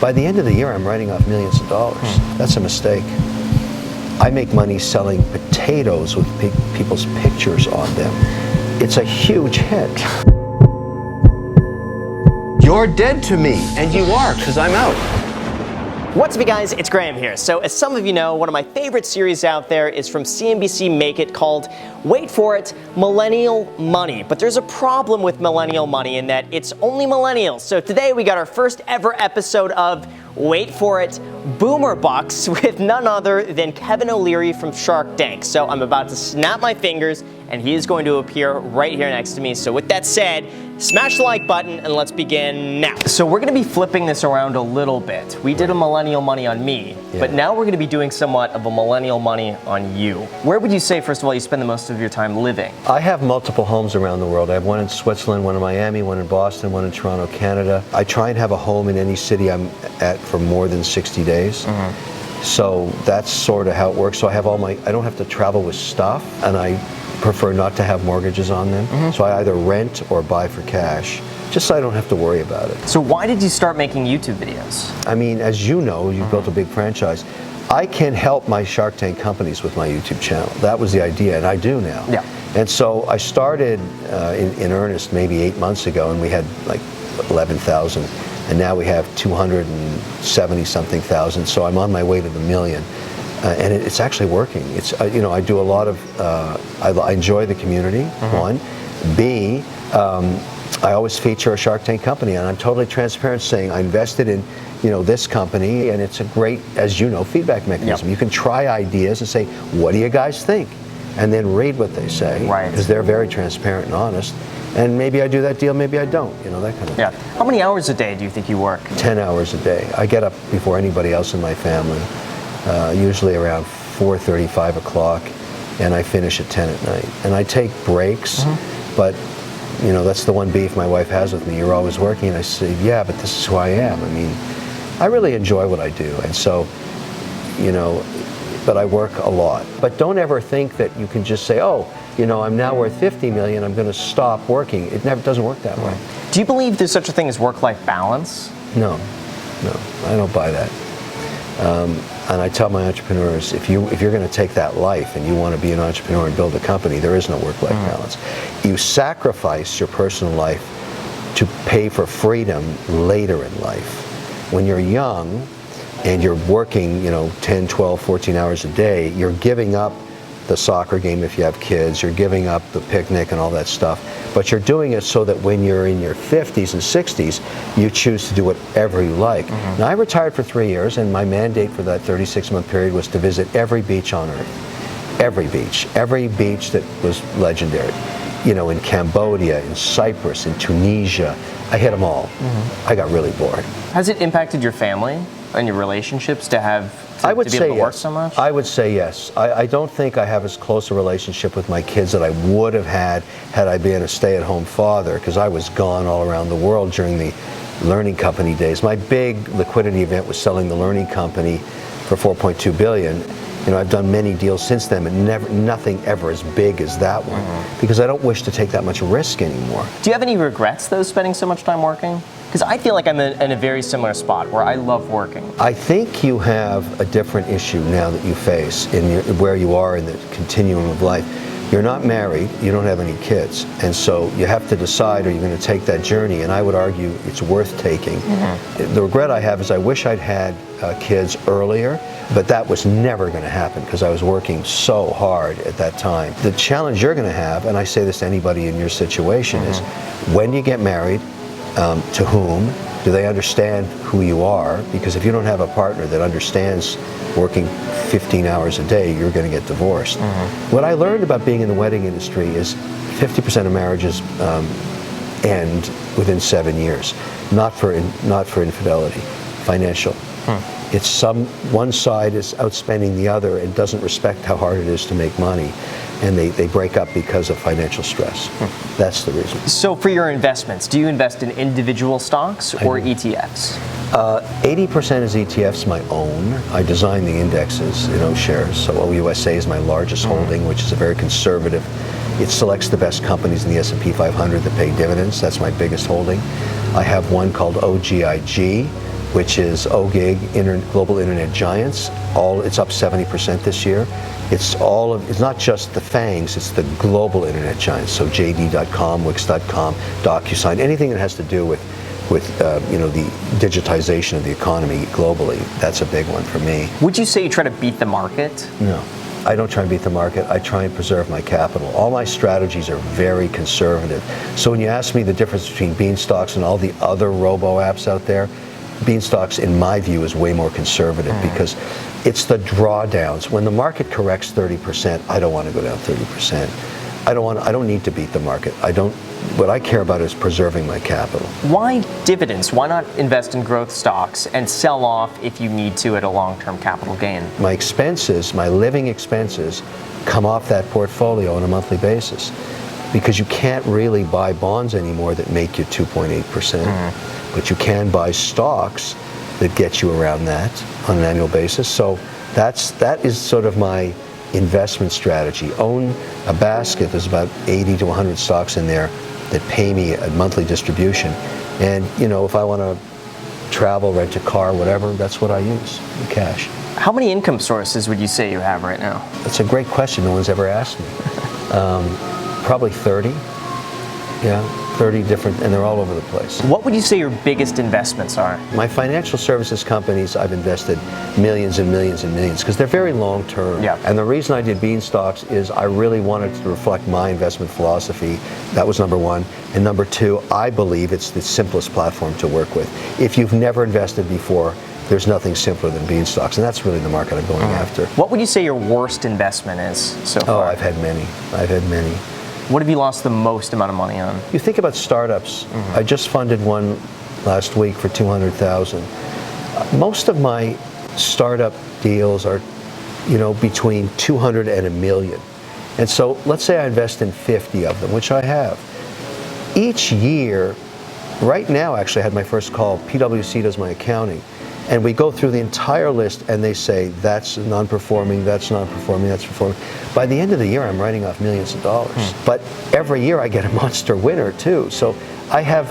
By the end of the year, I'm writing off millions of dollars. That's a mistake. I make money selling potatoes with people's pictures on them. It's a huge hit. You're dead to me, and you are, because I'm out. What's up, you guys? It's Graham here. So, as some of you know, one of my favorite series out there is from CNBC Make It called, wait for it, Millennial Money. But there's a problem with millennial money in that it's only millennials. So today we got our first ever episode of, wait for it, Boomer Bucks with none other than Kevin O'Leary from Shark Tank. So I'm about to snap my fingers and he is going to appear right here next to me. So with that said, smash the like button and let's begin now. So we're gonna be flipping this around a little bit. We did a millennial money on me, but now we're gonna be doing somewhat of a millennial money on you. Where would you say, first of all, you spend the most of your time living? I have multiple homes around the world. I have one in Switzerland, one in Miami, one in Boston, one in Toronto, Canada. I try and have a home in any city I'm at for more than 60 days. So that's sort of how it works. So I have I don't have to travel with stuff, and I prefer not to have mortgages on them. So I either rent or buy for cash, just so I don't have to worry about it. So why did you start making YouTube videos? I mean, as you know, you've built a big franchise. I can help my Shark Tank companies with my YouTube channel. That was the idea, and I do now. Yeah. And so I started in earnest maybe 8 months ago, and we had like 11,000, and now we have 270 something thousand. So I'm on my way to the million. And it's actually working. It's I do a lot of I enjoy the community. One, B, I always feature a Shark Tank company, and I'm totally transparent, saying I invested in this company, and it's a great, as you know, feedback mechanism. You can try ideas and say, what do you guys think, and then read what they say, because they're very transparent and honest. And maybe I do that deal, maybe I don't, that kind of thing. How many hours a day do you think you work? 10 hours a day. I get up before anybody else in my family. Usually around 4:30, 5 o'clock, and I finish at 10 at night. And I take breaks, but that's the one beef my wife has with me. You're always working, and I say, yeah, but this is who I am. I mean, I really enjoy what I do, and so, but I work a lot. But don't ever think that you can just say, oh, I'm now worth 50 million, I'm going to stop working. It never doesn't work that way. Do you believe there's such a thing as work-life balance? No, I don't buy that. And I tell my entrepreneurs, if you're going to take that life and you want to be an entrepreneur and build a company, there is no work-life balance. You sacrifice your personal life to pay for freedom later in life. When you're young and you're working, 10, 12, 14 hours a day, you're giving up the soccer game if you have kids, you're giving up the picnic and all that stuff, but you're doing it so that when you're in your 50s and 60s, you choose to do whatever you like. Now, I retired for 3 years, and my mandate for that 36-month period was to visit every beach on earth. Every beach that was legendary. In Cambodia, in Cyprus, in Tunisia, I hit them all. I got really bored. Has it impacted your family and your relationships to be able to work so much? I would say yes. I don't think I have as close a relationship with my kids that I would have had I been a stay-at-home father, because I was gone all around the world during the learning company days. My big liquidity event was selling the learning company for $4.2 billion. I've done many deals since then, but nothing ever as big as that one, because I don't wish to take that much risk anymore. Do you have any regrets, though, spending so much time working? Because I feel like I'm in a very similar spot where I love working. I think you have a different issue now that you face where you are in the continuum of life. You're not married, you don't have any kids, and so you have to decide, are you going to take that journey? And I would argue it's worth taking. The regret I have is I wish I'd had kids earlier, but that was never going to happen because I was working so hard at that time. The challenge you're going to have, and I say this to anybody in your situation, is when you get married, to whom? Do they understand who you are? Because if you don't have a partner that understands working 15 hours a day, you're going to get divorced. What I learned about being in the wedding industry is 50% of marriages end within 7 years. Not for infidelity, financial. It's one side is outspending the other and doesn't respect how hard it is to make money, and they break up because of financial stress. That's the reason. So for your investments, do you invest in individual stocks or ETFs? 80% is ETFs, my own. I design the indexes, shares. So OUSA is my largest holding, which is a very conservative. It selects the best companies in the S&P 500 that pay dividends. That's my biggest holding. I have one called OGIG, which is OGIG, Global Internet Giants. It's up 70% this year. It's not just the FANGs, it's the global internet giants. So JD.com, Wix.com, DocuSign, anything that has to do with the digitization of the economy globally. That's a big one for me. Would you say you try to beat the market? No. I don't try and beat the market. I try and preserve my capital. All my strategies are very conservative. So when you ask me the difference between Beanstox and all the other robo-apps out there, Beanstox, in my view, is way more conservative because it's the drawdowns. When the market corrects 30%, I don't want to go down 30%. I don't need to beat the market. What I care about is preserving my capital. Why dividends? Why not invest in growth stocks and sell off if you need to at a long-term capital gain? My expenses, my living expenses, come off that portfolio on a monthly basis because you can't really buy bonds anymore that make you 2.8%, but you can buy stocks that get you around that on an annual basis. So that is sort of my investment strategy. Own a basket. There's about 80 to 100 stocks in there that pay me a monthly distribution. And if I want to travel, rent a car, whatever, that's what I use, the cash. How many income sources would you say you have right now? That's a great question. No one's ever asked me. Probably 30. Yeah, 30 different, and they're all over the place. What would you say your biggest investments are? My financial services companies, I've invested millions and millions and millions because they're very long term. Yeah. And the reason I did Beanstox is I really wanted to reflect my investment philosophy. That was number one. And number two, I believe it's the simplest platform to work with. If you've never invested before, there's nothing simpler than Beanstox, and that's really the market I'm going after. What would you say your worst investment is so far? Oh, I've had many. What have you lost the most amount of money on? You think about startups. I just funded one last week for $200,000. Most of my startup deals are, between 200 and $1 million. And so let's say I invest in 50 of them, which I have. Each year, right now actually I had my first call, PwC does my accounting, and we go through the entire list and they say, that's non-performing, that's non-performing, that's performing. By the end of the year, I'm writing off millions of dollars. But every year I get a monster winner too. So I have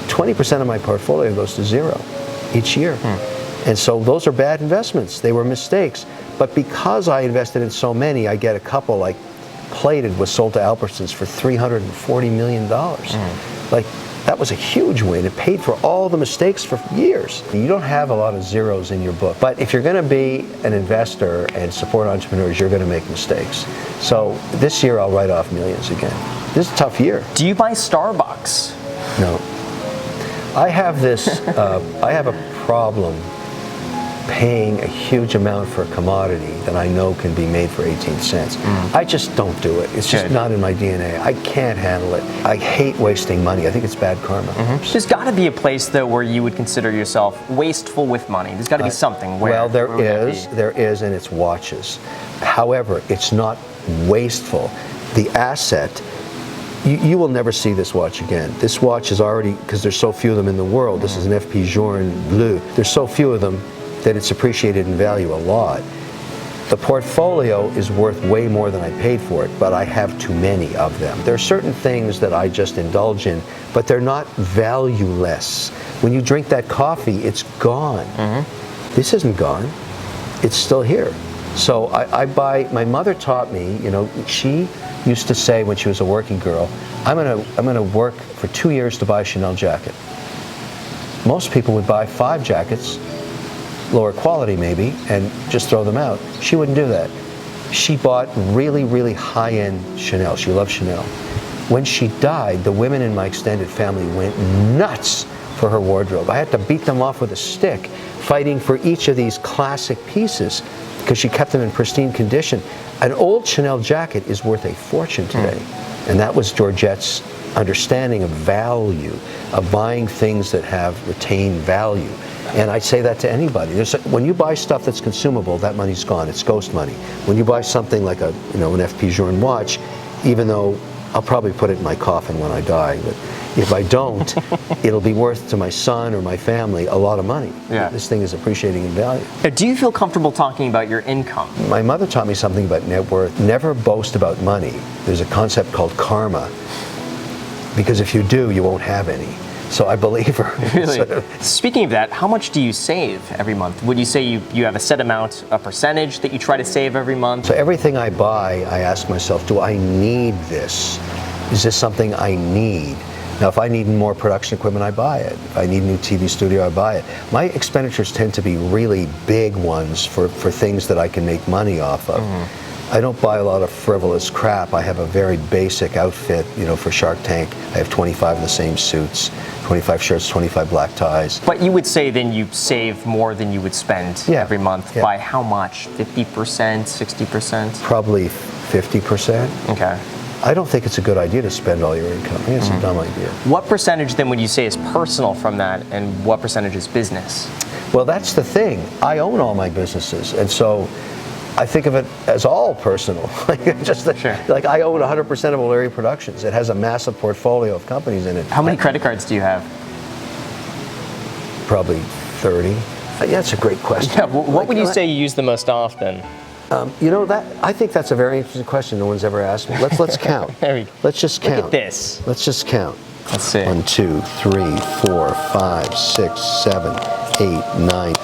20% of my portfolio goes to zero each year. And so those are bad investments. They were mistakes. But because I invested in so many, I get a couple like Plated was sold to Albertsons for $340 million. Like, that was a huge win. It paid for all the mistakes for years. You don't have a lot of zeros in your book. But if you're going to be an investor and support entrepreneurs, you're going to make mistakes. So this year I'll write off millions again. This is a tough year. Do you buy Starbucks? No. I have a problem paying a huge amount for a commodity that I know can be made for 18 cents. I just don't do it. It's just not in my DNA. I can't handle it. I hate wasting money. I think it's bad karma. There's got to be a place, though, where you would consider yourself wasteful with money. There's got to be something. There is, and it's watches. However, it's not wasteful. The asset, you will never see this watch again. This watch is already, because there's so few of them in the world, this is an FP Journe Bleu. There's so few of them that it's appreciated in value a lot. The portfolio is worth way more than I paid for it, but I have too many of them. There are certain things that I just indulge in, but they're not valueless. When you drink that coffee, it's gone. This isn't gone. It's still here. So I buy, my mother taught me, she used to say when she was a working girl, I'm gonna work for 2 years to buy a Chanel jacket. Most people would buy 5 jackets, lower quality maybe, and just throw them out. She wouldn't do that. She bought really, really high-end Chanel. She loved Chanel. When she died, the women in my extended family went nuts for her wardrobe. I had to beat them off with a stick, fighting for each of these classic pieces because she kept them in pristine condition. An old Chanel jacket is worth a fortune today. And that was Georgette's understanding of value, of buying things that have retained value. And I say that to anybody. When you buy stuff that's consumable, that money's gone. It's ghost money. When you buy something like an FP Journe watch, even though I'll probably put it in my coffin when I die, but if I don't, it'll be worth to my son or my family a lot of money. This thing is appreciating in value. Do you feel comfortable talking about your income? My mother taught me something about net worth. Never boast about money. There's a concept called karma, because if you do, you won't have any. So I believe her. Really? Speaking of that, how much do you save every month? Would you say you have a set amount, a percentage that you try to save every month? So everything I buy, I ask myself, do I need this? Is this something I need? Now, if I need more production equipment, I buy it. If I need a new TV studio, I buy it. My expenditures tend to be really big ones for things that I can make money off of. I don't buy a lot of frivolous crap. I have a very basic outfit, for Shark Tank. I have 25 of the same suits, 25 shirts, 25 black ties. But you would say then you save more than you would spend every month. Yeah. By how much? 50%, 60%? Probably 50%. Okay. I don't think it's a good idea to spend all your income. I think it's a dumb idea. What percentage then would you say is personal from that, and what percentage is business? Well, that's the thing. I own all my businesses, and so I think of it as all personal. Like I own 100% of O'Leary Productions. It has a massive portfolio of companies in it. How many credit cards do you have? Probably 30. Yeah, that's a great question. Yeah, what would you say you use the most often? I think that's a very interesting question. No one's ever asked me. Let's count. Let's just count. Look at this. Let's just count. Let's see. 1, 2, 3, 4, 5, 6, 7, 8, 9.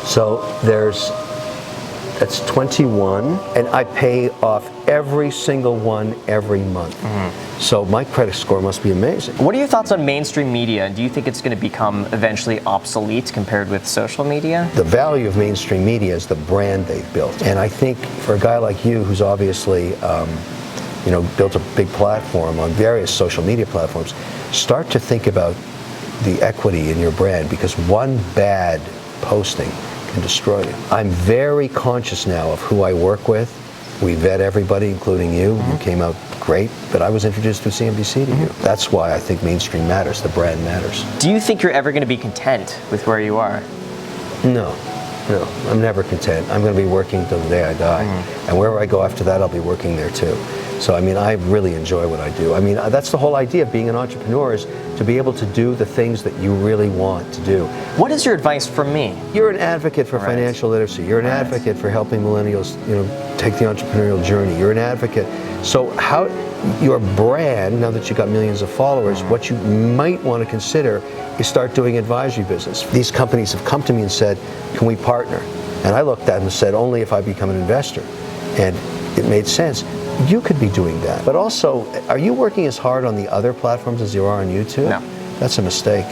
So that's 21, and I pay off every single one every month. So my credit score must be amazing. What are your thoughts on mainstream media? Do you think it's going to become eventually obsolete compared with social media? The value of mainstream media is the brand they've built. And I think for a guy like you who's obviously built a big platform on various social media platforms, start to think about the equity in your brand, because one bad posting can destroy you. I'm very conscious now of who I work with. We vet everybody, including you. You came out great, but I was introduced to CNBC to you. That's why I think mainstream matters, the brand matters. Do you think you're ever going to be content with where you are? No, I'm never content. I'm going to be working till the day I die. And wherever I go after that, I'll be working there too. So, I really enjoy what I do. That's the whole idea of being an entrepreneur, is to be able to do the things that you really want to do. What is your advice for me? You're an advocate for financial literacy. You're an advocate for helping millennials, take the entrepreneurial journey. You're an advocate. So how your brand, now that you've got millions of followers, what you might want to consider is start doing advisory business. These companies have come to me and said, can we partner? And I looked at them and said, only if I become an investor. And it made sense. You could be doing that. But also, are you working as hard on the other platforms as you are on YouTube? No. That's a mistake.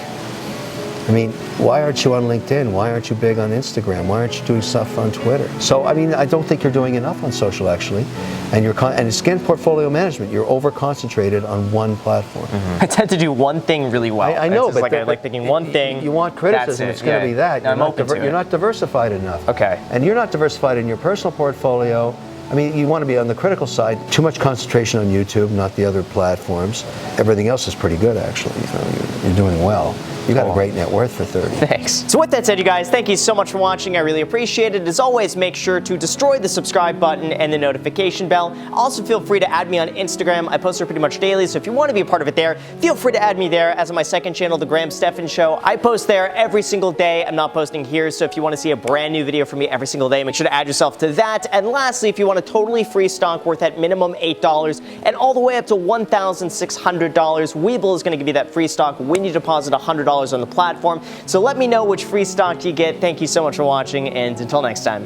Why aren't you on LinkedIn? Why aren't you big on Instagram? Why aren't you doing stuff on Twitter? So, I don't think you're doing enough on social, actually. And it's again portfolio management. You're over-concentrated on one platform. I tend to do one thing really well. I know, but I like thinking one thing. You want criticism, it's going to be that. I'm open to it. You're not diversified enough. Okay. And you're not diversified in your personal portfolio. You want to be on the critical side. Too much concentration on YouTube, not the other platforms. Everything else is pretty good, actually. You're doing well. You got a great net worth for 30. Thanks. So with that said, you guys, thank you so much for watching. I really appreciate it. As always, make sure to destroy the subscribe button and the notification bell. Also, feel free to add me on Instagram. I post there pretty much daily, so if you want to be a part of it there, feel free to add me there. As on my second channel, The Graham Stephan Show, I post there every single day. I'm not posting here, so if you want to see a brand new video from me every single day, make sure to add yourself to that. And lastly, if you want a totally free stock worth at minimum $8 and all the way up to $1,600, Webull is going to give you that free stock when you deposit $100 on the platform. So let me know which free stock you get. Thank you so much for watching, and until next time.